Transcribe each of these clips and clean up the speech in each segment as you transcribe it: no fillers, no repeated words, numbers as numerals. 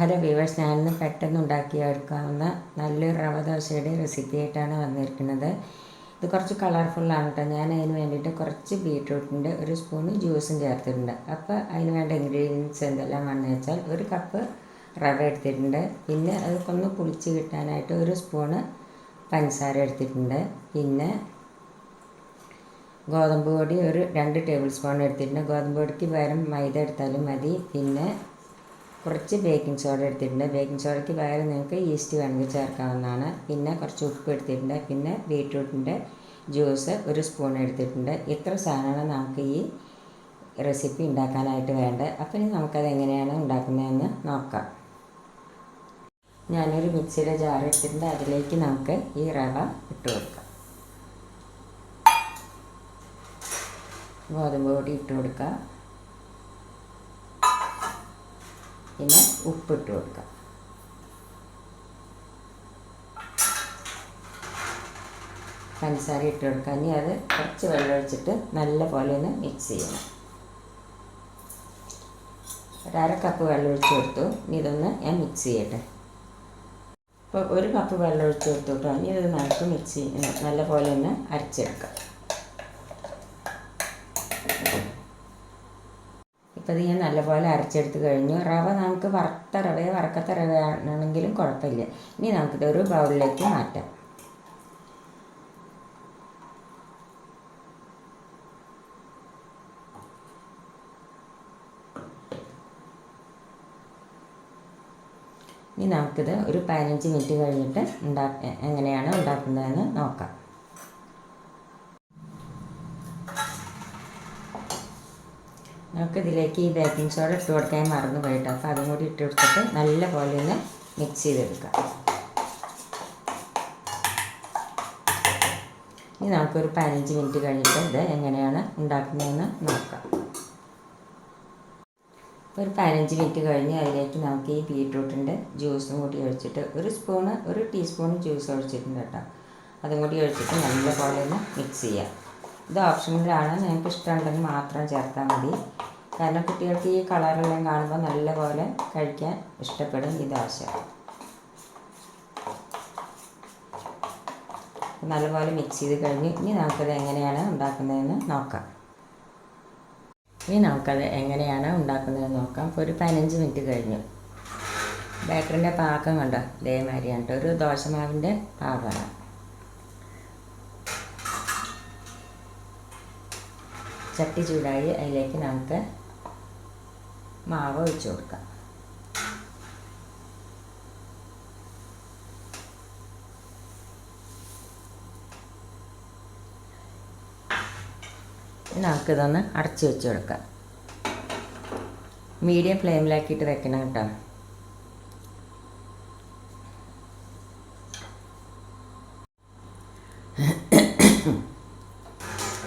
Hello viewers, ഞാനിന്ന് പെട്ടെന്ന് ഉണ്ടാക്കിയെടുക്കാവുന്ന നല്ലൊരു റവ ദോശയുടെ റെസിപ്പി ആയിട്ടാണ് വന്നിരിക്കുന്നത്. ഇത് കുറച്ച് കളർഫുള്ളാണ് കേട്ടോ. ഞാൻ അതിന് വേണ്ടിയിട്ട് കുറച്ച് ബീട്രൂട്ടിൻ്റെ ഒരു സ്പൂണ് ജ്യൂസും ചേർത്തിട്ടുണ്ട്. അപ്പോൾ അതിന് വേണ്ട ഇൻഗ്രീഡിയൻസ് എന്തെല്ലാമാണെന്ന് വെച്ചാൽ, ഒരു കപ്പ് റവ എടുത്തിട്ടുണ്ട്, പിന്നെ അതൊക്കെ പുളിച്ച് കിട്ടാനായിട്ട് ഒരു സ്പൂണ് പഞ്ചസാര എടുത്തിട്ടുണ്ട്, പിന്നെ ഗോതമ്പ് പൊടി ഒരു 2 ടേബിൾ സ്പൂൺ എടുത്തിട്ടുണ്ട്. ഗോതമ്പ് പൊടിക്ക് പകരം മൈദ എടുത്താലും മതി. പിന്നെ കുറച്ച് ബേക്കിംഗ് സോഡ എടുത്തിട്ടുണ്ട്. ബേക്കിംഗ് സോഡയ്ക്ക് പകരം നിങ്ങൾക്ക് ഈസ്റ്റ് വേണമെങ്കിൽ ചേർക്കാവുന്നതാണ്. പിന്നെ കുറച്ച് ഉപ്പ് എടുത്തിട്ടുണ്ട്. പിന്നെ ബീട്രൂട്ടിൻ്റെ ജ്യൂസ് ഒരു സ്പൂൺ എടുത്തിട്ടുണ്ട്. ഇത്ര സാധനമാണ് നമുക്ക് ഈ റെസിപ്പി ഉണ്ടാക്കാനായിട്ട് വേണ്ടത്. അപ്പോൾ ഇനി നമുക്കത് എങ്ങനെയാണ് ഉണ്ടാക്കുന്നതെന്ന് നോക്കാം. ഞാനൊരു മിക്സിയുടെ ജാർ എടുത്തിട്ടുണ്ട്. അതിലേക്ക് നമുക്ക് ഈ റവ ഇട്ട് കൊടുക്കാം. ഗോതമ്പ് പൊടി ഇട്ട് കൊടുക്കുക, പിന്നെ ഉപ്പിട്ട് കൊടുക്കുക, പഞ്ചസാര ഇട്ട് കൊടുക്കുക. ഇനി അത് കുറച്ച് വെള്ളം ഒഴിച്ചിട്ട് നല്ല പോലെ ഒന്ന് മിക്സ് ചെയ്യണം. ഒരു കപ്പ് വെള്ളം ഒഴിച്ച് കൊടുത്തു. ഇനി ഇതൊന്ന് ഞാൻ മിക്സ് ചെയ്യട്ടെ. ഇപ്പോൾ 1 കപ്പ് വെള്ളം ഒഴിച്ച് കൊടുത്തു കേട്ടോ. ഇനി ഇത് നമുക്ക് മിക്സ് ചെയ്യണം, നല്ല പോലെ ഒന്ന് അരച്ചെടുക്കാം. ഇപ്പോൾ ഇത് ഞാൻ നല്ലപോലെ അരച്ചെടുത്ത് കഴിഞ്ഞു. റവ നമുക്ക് വറുത്ത റവയോ വറക്കാത്ത റവയാണെങ്കിലും കുഴപ്പമില്ല. ഇനി നമുക്കിത് ഒരു ബൗളിലേക്ക് മാറ്റാം. ഇനി നമുക്കിത് ഒരു 15 മിനിറ്റ് കഴിഞ്ഞിട്ട് എങ്ങനെയാണ് ഉണ്ടാക്കുന്നതെന്ന് നോക്കാം. നമുക്കിതിലേക്ക് ഈ ബേക്കിംഗ് സോഡ ഇട്ട് കൊടുക്കാൻ മറന്നു പോയിട്ട്, അപ്പോൾ അതും കൂടി ഇട്ട് കൊടുത്തിട്ട് നല്ല പോലെ ഒന്ന് മിക്സ് ചെയ്തെടുക്കാം. ഇനി നമുക്കൊരു 15 മിനിറ്റ് കഴിഞ്ഞിട്ട് ഇത് എങ്ങനെയാണ് ഉണ്ടാക്കുന്നതെന്ന് നോക്കാം. ഇപ്പോൾ ഒരു 15 മിനിറ്റ് കഴിഞ്ഞ് അതിലേക്ക് നമുക്ക് ഈ ബീട്രൂട്ടിൻ്റെ ജ്യൂസും കൂടി ഒഴിച്ചിട്ട് ഒരു ടീസ്പൂൺ ജ്യൂസ് ഒഴിച്ചിട്ടുണ്ട് കേട്ടോ. അതും കൂടി ഒഴിച്ചിട്ട് നല്ല പോലെ ഒന്ന് മിക്സ് ചെയ്യാം. ഇത് ഓപ്ഷണലാണ്, നിങ്ങൾക്ക് ഇഷ്ടമുണ്ടെങ്കിൽ മാത്രം ചേർത്താൽ മതി. കാരണം കുട്ടികൾക്ക് ഈ കളറെല്ലാം കാണുമ്പോൾ നല്ലപോലെ കഴിക്കാൻ ഇഷ്ടപ്പെടും ഈ ദോശ. നല്ലപോലെ മിക്സ് ചെയ്ത് കഴിഞ്ഞ് ഇനി നമുക്കത് എങ്ങനെയാണ് ഉണ്ടാക്കുന്നതെന്ന് നോക്കാം. ഇപ്പോൾ ഒരു 15 മിനിറ്റ് കഴിഞ്ഞു. ബേക്കറിൻ്റെ പാകം കണ്ടോ, ഇതേമാതിരിയാണ് കേട്ടോ. ഒരു ദോശമാവിൻ്റെ പാകമാണ്. ചട്ടി ചൂടായി അതിലേക്ക് നമുക്ക് മാവ് ഒഴിച്ചു കൊടുക്കാം. നമുക്കിതൊന്ന് അടച്ചു വെച്ച് കൊടുക്കാം. മീഡിയം ഫ്ലെയിമിലാക്കിയിട്ട് വെക്കണം കേട്ടോ.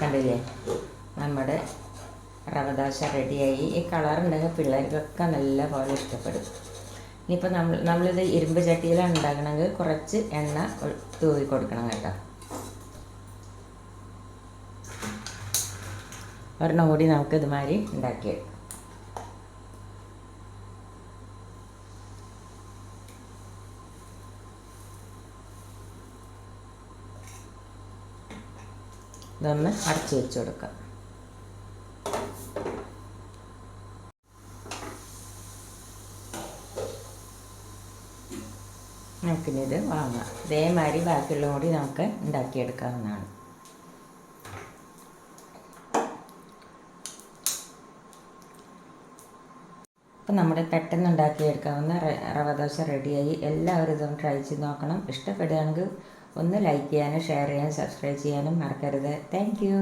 കണ്ടില്ലേ, നമ്മുടെ റവ ദോശ റെഡിയായി. ഈ കളറുണ്ടെങ്കിൽ പിള്ളേർക്കൊക്കെ നല്ല പോലെ ഇഷ്ടപ്പെടും. ഇനിയിപ്പോൾ നമ്മളിത് ഇരുമ്പ് ചട്ടിയിലാണ് ഉണ്ടാക്കണമെങ്കിൽ കുറച്ച് എണ്ണ തൂവി കൊടുക്കണം കേട്ടോ. ഒരെണ്ണം കൂടി നമുക്ക് ഇതുമാതിരി ഉണ്ടാക്കിയെടുക്കാം. ഇതൊന്ന് അടച്ചു വെച്ച് കൊടുക്കാം. നമുക്കിനി ഇത് വാങ്ങാം. ഇതേമാതിരി ബാക്കിയുള്ള കൂടി നമുക്ക് ഉണ്ടാക്കിയെടുക്കാവുന്നതാണ്. അപ്പം നമ്മുടെ പെട്ടെന്ന് ഉണ്ടാക്കിയെടുക്കാവുന്ന റവ ദോശ റെഡിയായി. എല്ലാവരും ഇതൊന്ന് ട്രൈ ചെയ്ത് നോക്കണം. ഇഷ്ടപ്പെടുകയാണെങ്കിൽ ഒന്ന് ലൈക്ക് ചെയ്യാനും ഷെയർ ചെയ്യാനും സബ്സ്ക്രൈബ് ചെയ്യാനും മറക്കരുത്. Thank you.